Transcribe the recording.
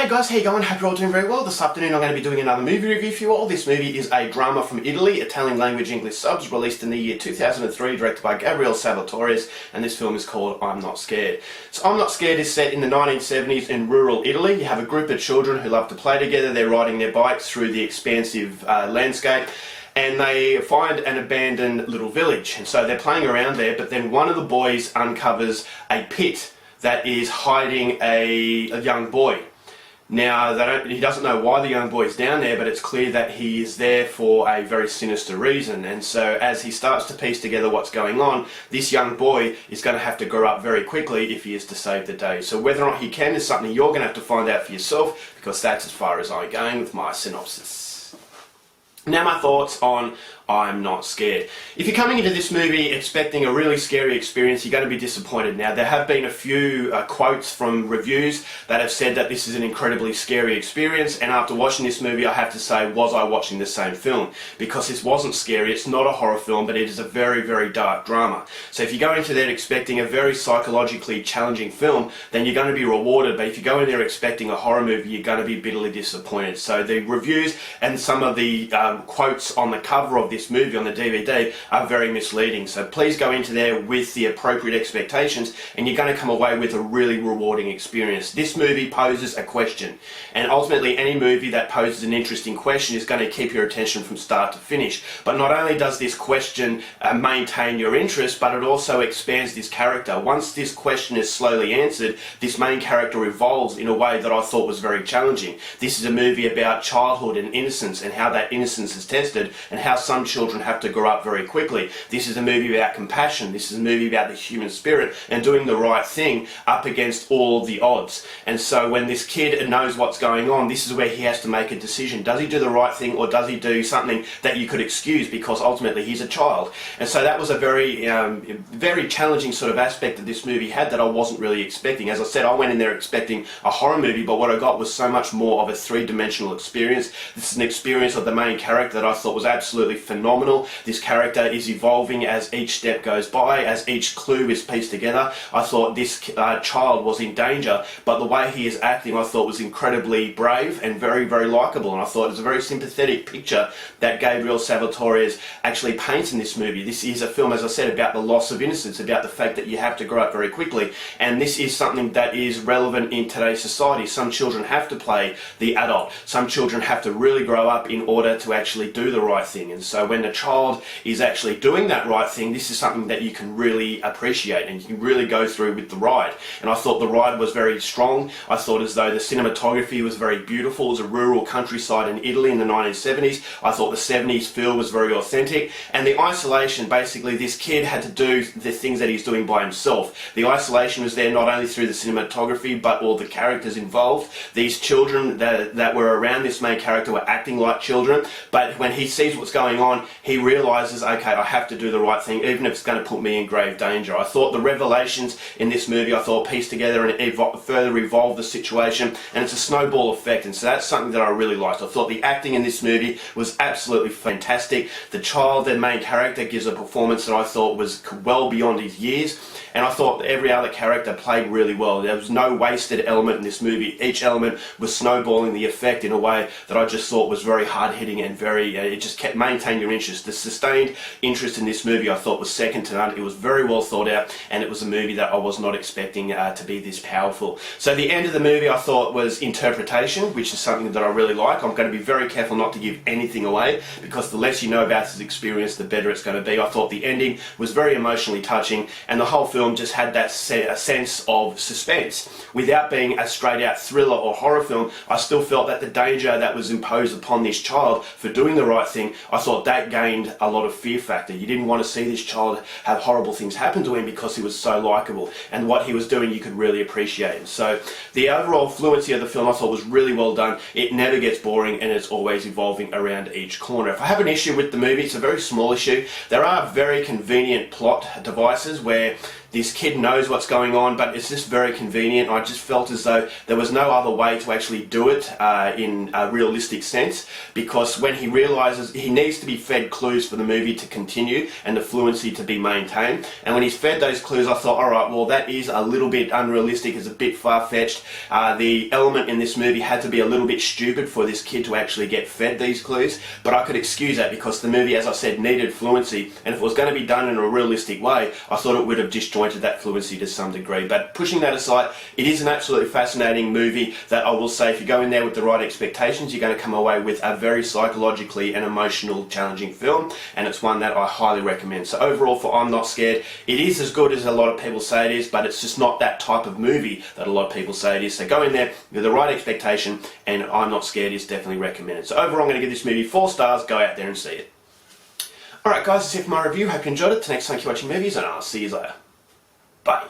Hey guys, how you going? Hope you're all doing very well. This afternoon I'm going to be doing another movie review for you all. This movie is a drama from Italy, Italian language English subs, released in the year 2003, directed by Gabriele Salvatore's, and this film is called I'm Not Scared. So I'm Not Scared is set in the 1970s in rural Italy. You have a group of children who love to play together. They're riding their bikes through the expansive landscape, and they find an abandoned little village. And so they're playing around there, but then one of the boys uncovers a pit that is hiding a young boy. Now, he doesn't know why the young boy's down there, but it's clear that he is there for a very sinister reason. And so as he starts to piece together what's going on, this young boy is going to have to grow up very quickly if he is to save the day. So whether or not he can is something you're going to have to find out for yourself, because that's as far as I'm going with my synopsis. Now my thoughts on I'm Not Scared. If you're coming into this movie expecting a really scary experience, you're going to be disappointed. Now, there have been a few quotes from reviews that have said that this is an incredibly scary experience, and after watching this movie I have to say, was I watching the same film? Because this wasn't scary, it's not a horror film, but it is a very, very dark drama. So if you go into there expecting a very psychologically challenging film, then you're going to be rewarded, but if you go in there expecting a horror movie, you're going to be bitterly disappointed. So the reviews and some of the quotes on the cover of this movie on the DVD are very misleading, so please go into there with the appropriate expectations and you're going to come away with a really rewarding experience. This movie poses a question, and ultimately any movie that poses an interesting question is going to keep your attention from start to finish. But not only does this question maintain your interest, but it also expands this character. Once this question is slowly answered, this main character evolves in a way that I thought was very challenging. This is a movie about childhood and innocence, and how that innocence is tested, and how some children have to grow up very quickly. This is a movie about compassion. This is a movie about the human spirit and doing the right thing up against all of the odds. And so when this kid knows what's going on, this is where he has to make a decision. Does he do the right thing, or does he do something that you could excuse because ultimately he's a child? And so that was a very very challenging sort of aspect that this movie had that I wasn't really expecting. As I said, I went in there expecting a horror movie, but what I got was so much more of a three-dimensional experience. This is an experience of the main character that I thought was absolutely phenomenal. This character is evolving as each step goes by, as each clue is pieced together. I thought this child was in danger, but the way he is acting I thought was incredibly brave and very, very likeable, and I thought it was a very sympathetic picture that Gabriele Salvatore actually paints in this movie. This is a film, as I said, about the loss of innocence, about the fact that you have to grow up very quickly, and this is something that is relevant in today's society. Some children have to play the adult. Some children have to really grow up in order to actually do the right thing, and so when the child is actually doing that right thing, this is something that you can really appreciate and you can really go through with the ride. And I thought the ride was very strong. I thought as though the cinematography was very beautiful. It was a rural countryside in Italy in the 1970s. I thought the 70s feel was very authentic, and the isolation, basically this kid had to do the things that he's doing by himself. The isolation was there not only through the cinematography but all the characters involved. These children that were around this main character were acting like children, but when he sees what's going on, he realizes, okay, I have to do the right thing, even if it's going to put me in grave danger. I thought the revelations in this movie, I thought, pieced together and further evolved the situation, and it's a snowball effect, and so that's something that I really liked. I thought the acting in this movie was absolutely fantastic. The child, the main character, gives a performance that I thought was well beyond his years, and I thought every other character played really well. There was no wasted element in this movie. Each element was snowballing the effect in a way that I just thought was very hard-hitting and very, it just kept maintaining your interest. The sustained interest in this movie I thought was second to none. It was very well thought out, and it was a movie that I was not expecting to be this powerful. So the end of the movie I thought was interpretation, which is something that I really like. I'm going to be very careful not to give anything away, because the less you know about this experience, the better it's going to be. I thought the ending was very emotionally touching, and the whole film just had that sense of suspense. Without being a straight out thriller or horror film, I still felt that the danger that was imposed upon this child for doing the right thing, I thought that gained a lot of fear factor. You didn't want to see this child have horrible things happen to him because he was so likeable, and what he was doing you could really appreciate. So the overall fluency of the film I thought was really well done. It never gets boring, and it's always evolving around each corner. If I have an issue with the movie, it's a very small issue. There are very convenient plot devices where this kid knows what's going on, but it's just very convenient. I just felt as though there was no other way to actually do it in a realistic sense, because when he realises he needs to be fed clues for the movie to continue and the fluency to be maintained, and when he's fed those clues, I thought, alright, well, that is a little bit unrealistic, it's a bit far-fetched. The element in this movie had to be a little bit stupid for this kid to actually get fed these clues, but I could excuse that because the movie, as I said, needed fluency, and if it was going to be done in a realistic way, I thought it would have disjointed that fluency to some degree. But pushing that aside, it is an absolutely fascinating movie that I will say, if you go in there with the right expectations, you're going to come away with a very psychologically and emotional challenging film, and it's one that I highly recommend. So overall, for I'm Not Scared, it is as good as a lot of people say it is, but it's just not that type of movie that a lot of people say it is. So go in there with the right expectation, and I'm Not Scared is definitely recommended. So overall, I'm going to give this movie 4 stars. Go out there and see it. Alright guys, that's it for my review. Hope you enjoyed it. Till next time, keep watching movies, and I'll see you later. Bye.